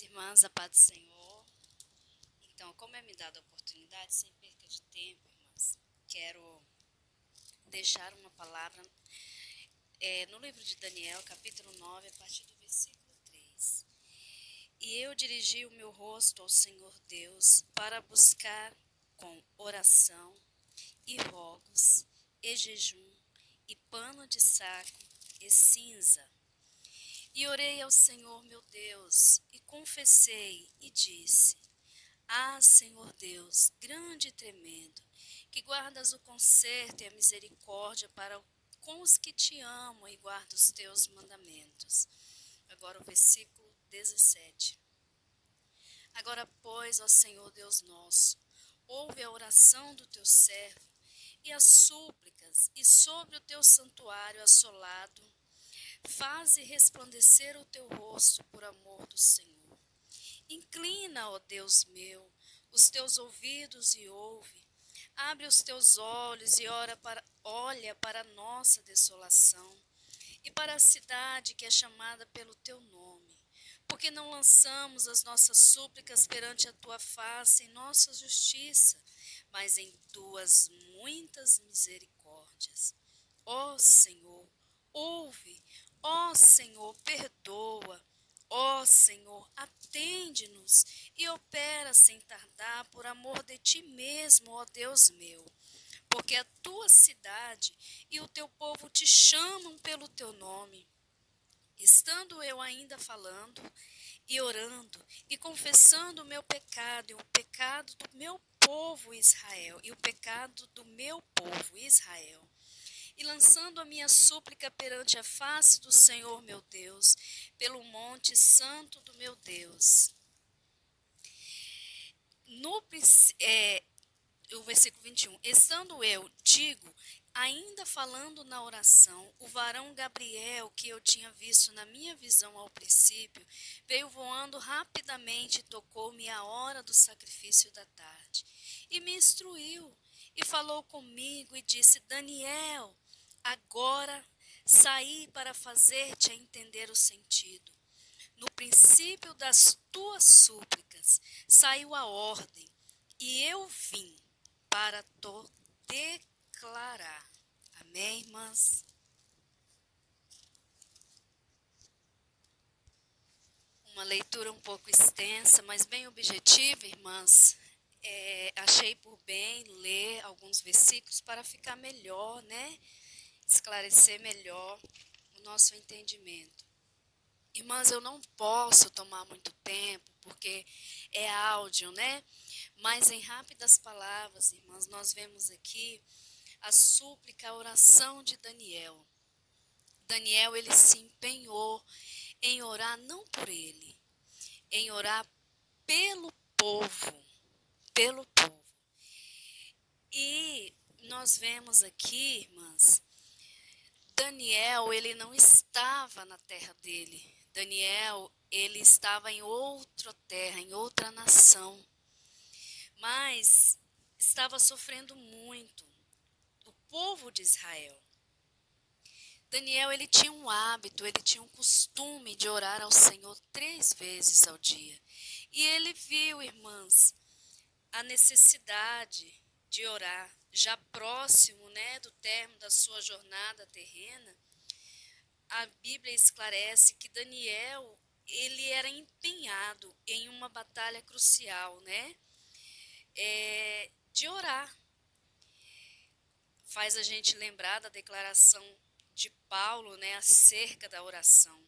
Irmãs, a paz do Senhor. Então, como é me dada a oportunidade, sem perca de tempo, irmãs, quero deixar uma palavra no livro de Daniel, capítulo 9, a partir do versículo 3. E eu dirigi o meu rosto ao Senhor Deus para buscar com oração e rogos e jejum e pano de saco e cinza. E orei ao Senhor meu Deus, e confessei e disse: Ah, Senhor Deus, grande e tremendo, que guardas o conserto e a misericórdia para com os que te amam e guardam os teus mandamentos. Agora o versículo 17. Agora, pois, ó Senhor Deus nosso, ouve a oração do teu servo e as súplicas, e sobre o teu santuário assolado, faze resplandecer o teu rosto por amor do Senhor. Inclina, ó Deus meu, os teus ouvidos e ouve. Abre os teus olhos e olha para a nossa desolação e para a cidade que é chamada pelo teu nome. Porque não lançamos as nossas súplicas perante a tua face em nossa justiça, mas em tuas muitas misericórdias. Ó Senhor, ouve. Ó Senhor, perdoa. Ó Senhor, atende-nos e opera sem tardar por amor de ti mesmo, ó Deus meu. Porque a tua cidade e o teu povo te chamam pelo teu nome. Estando eu ainda falando e orando e confessando o meu pecado e o pecado do meu povo Israel, e lançando a minha súplica perante a face do Senhor meu Deus, pelo monte santo do meu Deus. O versículo 21. Estando eu, ainda falando na oração, o varão Gabriel, que eu tinha visto na minha visão ao princípio, veio voando rapidamente e tocou-me a hora do sacrifício da tarde. E me instruiu, e falou comigo, e disse: Daniel, agora saí para fazer-te a entender o sentido. No princípio das tuas súplicas saiu a ordem, e eu vim para te declarar. Amém, irmãs? Uma leitura um pouco extensa, mas bem objetiva, irmãs. Achei por bem ler alguns versículos para ficar melhor, né? Esclarecer melhor o nosso entendimento. Irmãs, eu não posso tomar muito tempo, porque é áudio, né? Mas em rápidas palavras, irmãs, nós vemos aqui a súplica, a oração de Daniel. Daniel, ele se empenhou em orar não por ele, em orar pelo povo, pelo povo. E nós vemos aqui, irmãs, Daniel, ele não estava na terra dele. Daniel, ele estava em outra terra, em outra nação. Mas estava sofrendo muito. O povo de Israel. Daniel, ele tinha um hábito, ele tinha um costume de orar ao Senhor 3 vezes ao dia. E ele viu, irmãs, a necessidade de orar, já próximo, né, do término da sua jornada terrena. A Bíblia esclarece que Daniel, ele era empenhado em uma batalha crucial, né, de orar. Faz a gente lembrar da declaração de Paulo, né, acerca da oração.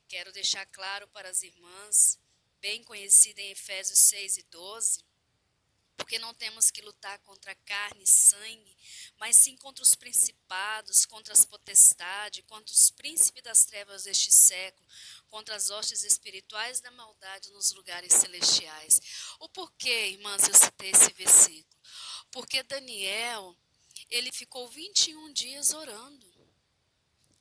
Quero deixar claro para as irmãs, bem conhecida em Efésios 6 e 12, porque não temos que lutar contra carne e sangue, mas sim contra os principados, contra as potestades, contra os príncipes das trevas deste século, contra as hostes espirituais da maldade nos lugares celestiais. O porquê, irmãs, eu citei esse versículo? Porque Daniel, ele ficou 21 dias orando.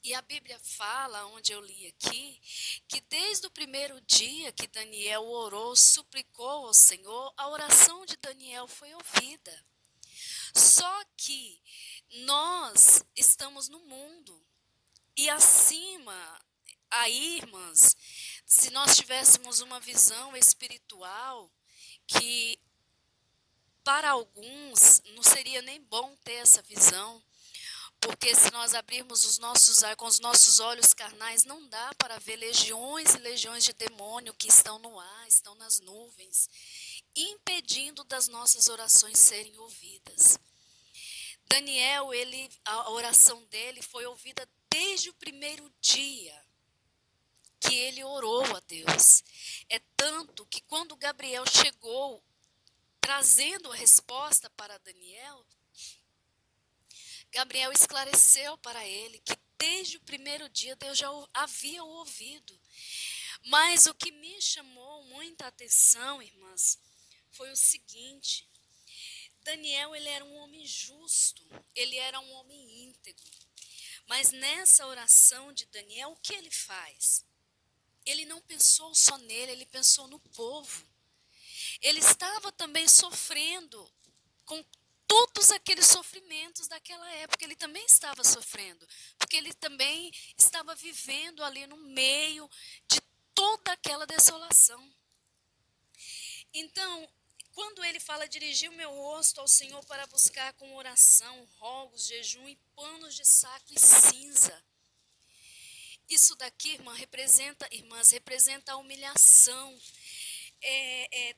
E a Bíblia fala, onde eu li aqui, que desde o primeiro dia que Daniel orou, suplicou ao Senhor, a oração de Daniel foi ouvida. Só que nós estamos no mundo. E acima, aí, irmãs, Se nós tivéssemos uma visão espiritual que para alguns não seria nem bom ter essa visão, porque se nós abrirmos os nossos com os nossos olhos carnais, não dá para ver legiões e legiões de demônio que estão no ar, estão nas nuvens, impedindo das nossas orações serem ouvidas. Daniel, a oração dele foi ouvida desde o primeiro dia que ele orou a Deus. É tanto que quando Gabriel chegou trazendo a resposta para Daniel, Gabriel esclareceu para ele que desde o primeiro dia Deus já havia o ouvido. Mas o que me chamou muita atenção, irmãs, foi o seguinte: Daniel, ele era um homem justo, ele era um homem íntegro. Mas nessa oração de Daniel, o que ele faz? Ele não pensou só nele, ele pensou no povo. Ele estava também sofrendo com todos aqueles sofrimentos daquela época. Ele também estava sofrendo, porque ele também estava vivendo ali no meio de toda aquela desolação. Então, quando ele fala, dirigi o meu rosto ao Senhor para buscar com oração, rogos, jejum e panos de saco e cinza. Isso daqui, irmãs, representa a humilhação.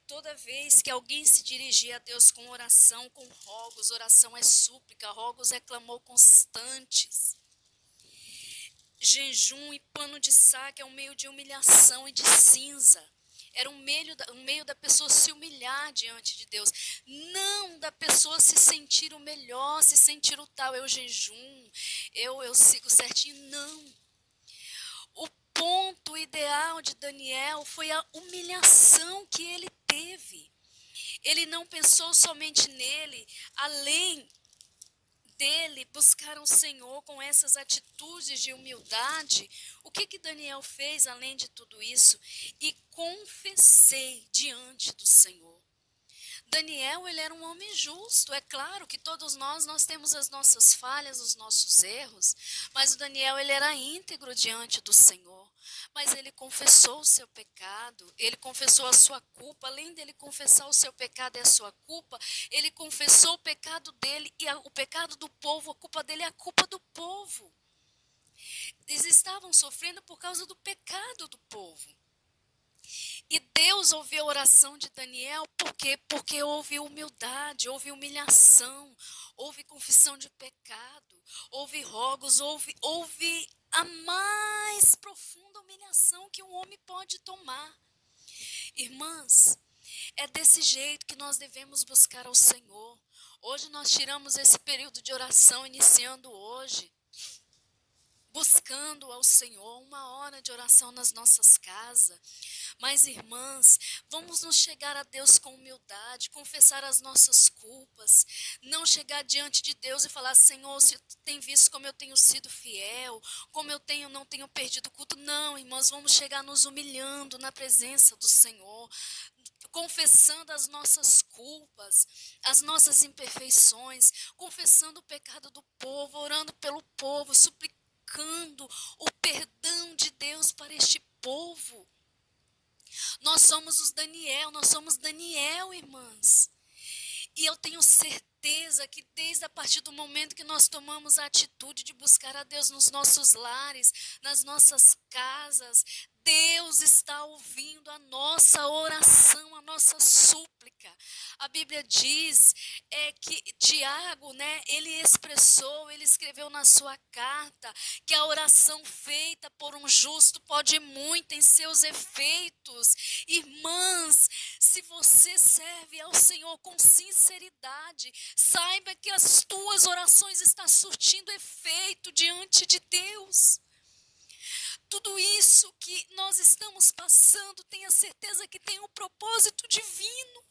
Toda vez que alguém se dirigia a Deus com oração, com rogos, oração é súplica, rogos é clamor constantes. Jejum e pano de saco é um meio de humilhação e de cinza. Era um meio da pessoa se humilhar diante de Deus. Não da pessoa se sentir o melhor, se sentir o tal, eu jejum, eu sigo certinho, não. O ponto ideal de Daniel foi a humilhação que ele teve. Ele não pensou somente nele, além dele buscar o Senhor com essas atitudes de humildade. O que Daniel fez além de tudo isso? E confessei diante do Senhor. Daniel, ele era um homem justo. É claro que todos nós temos as nossas falhas, os nossos erros, mas o Daniel, ele era íntegro diante do Senhor. Mas ele confessou o seu pecado, ele confessou a sua culpa. Além dele confessar o seu pecado e a sua culpa, ele confessou o pecado dele e o pecado do povo. A culpa dele é a culpa do povo. Eles estavam sofrendo por causa do pecado do povo. E Deus ouviu a oração de Daniel, por quê? Porque houve humildade, houve humilhação, houve confissão de pecado, houve rogos, houve a mais profunda humilhação que um homem pode tomar. Irmãs, é desse jeito que nós devemos buscar ao Senhor. Hoje nós tiramos esse período de oração, iniciando hoje, buscando ao Senhor, 1 hora de oração nas nossas casas. Mas, irmãs, vamos nos chegar a Deus com humildade, confessar as nossas culpas, não chegar diante de Deus e falar, Senhor, você tem visto como eu tenho sido fiel, como eu não tenho perdido o culto. Não, irmãs, vamos chegar nos humilhando na presença do Senhor, confessando as nossas culpas, as nossas imperfeições, confessando o pecado do povo, orando pelo povo, suplicando o perdão de Deus para este povo. Nós somos nós somos Daniel, irmãs. E eu tenho certeza que desde a partir do momento que nós tomamos a atitude de buscar a Deus nos nossos lares, nas nossas casas, Deus está ouvindo a nossa oração, a nossa súplica. A Bíblia diz que Tiago, ele escreveu na sua carta que a oração feita por um justo pode muito em seus efeitos. Irmãs, se você serve ao Senhor com sinceridade, saiba que as tuas orações estão surtindo efeito diante de Deus. Tudo isso que nós estamos passando, tenha certeza que tem um propósito divino.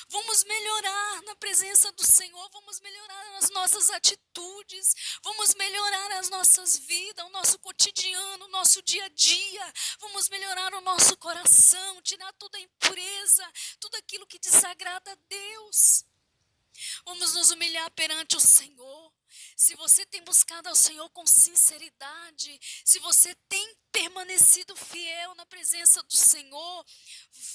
Vamos melhorar na presença do Senhor, vamos melhorar as nossas atitudes, vamos melhorar as nossas vidas, o nosso cotidiano, o nosso dia a dia, vamos melhorar o nosso coração, tirar toda a impureza, tudo aquilo que desagrada a Deus. Vamos nos humilhar perante o Senhor. Se você tem buscado ao Senhor com sinceridade, se você tem permanecido fiel na presença do Senhor,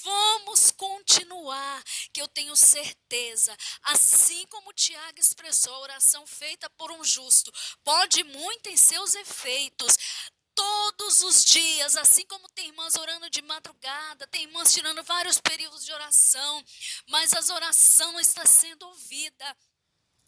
vamos continuar, que eu tenho certeza, assim como Tiago expressou, a oração feita por um justo pode muito em seus efeitos. Todos os dias, assim como tem irmãs orando de madrugada, tem irmãs tirando vários períodos de oração, mas a oração está sendo ouvida.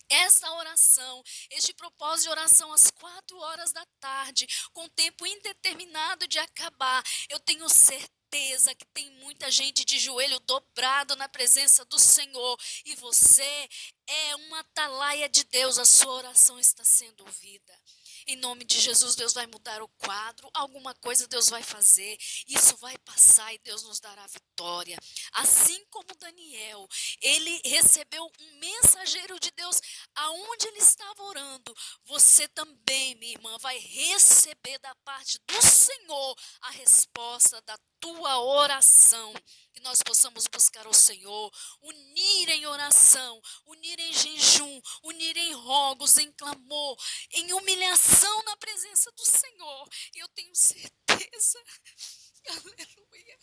Essa oração, este propósito de oração às 4 horas da tarde, com tempo indeterminado de acabar, eu tenho certeza que tem muita gente de joelho dobrado na presença do Senhor, e você é uma atalaia de Deus, a sua oração está sendo ouvida. Em nome de Jesus, Deus vai mudar o quadro, alguma coisa Deus vai fazer, isso vai passar e Deus nos dará vitória. Assim como Daniel, ele recebeu um mensageiro de Deus aonde ele estava orando, você também, minha irmã, vai receber da parte do Senhor a resposta da tua oração. Que nós possamos buscar o Senhor, unir em oração, unir em jejum, unir em rogos, em clamor, em humilhação na presença do Senhor. E eu tenho certeza, aleluia,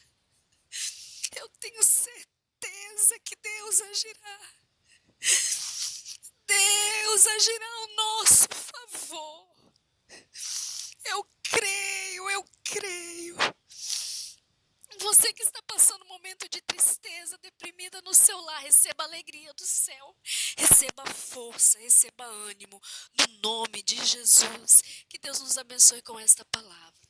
eu tenho certeza que Deus agirá. Deus agirá ao nosso favor. Eu creio, eu creio. Você que está passando um momento de tristeza, deprimida no seu lar, receba a alegria do céu. Receba força, receba ânimo. No nome de Jesus. Que Deus nos abençoe com esta palavra.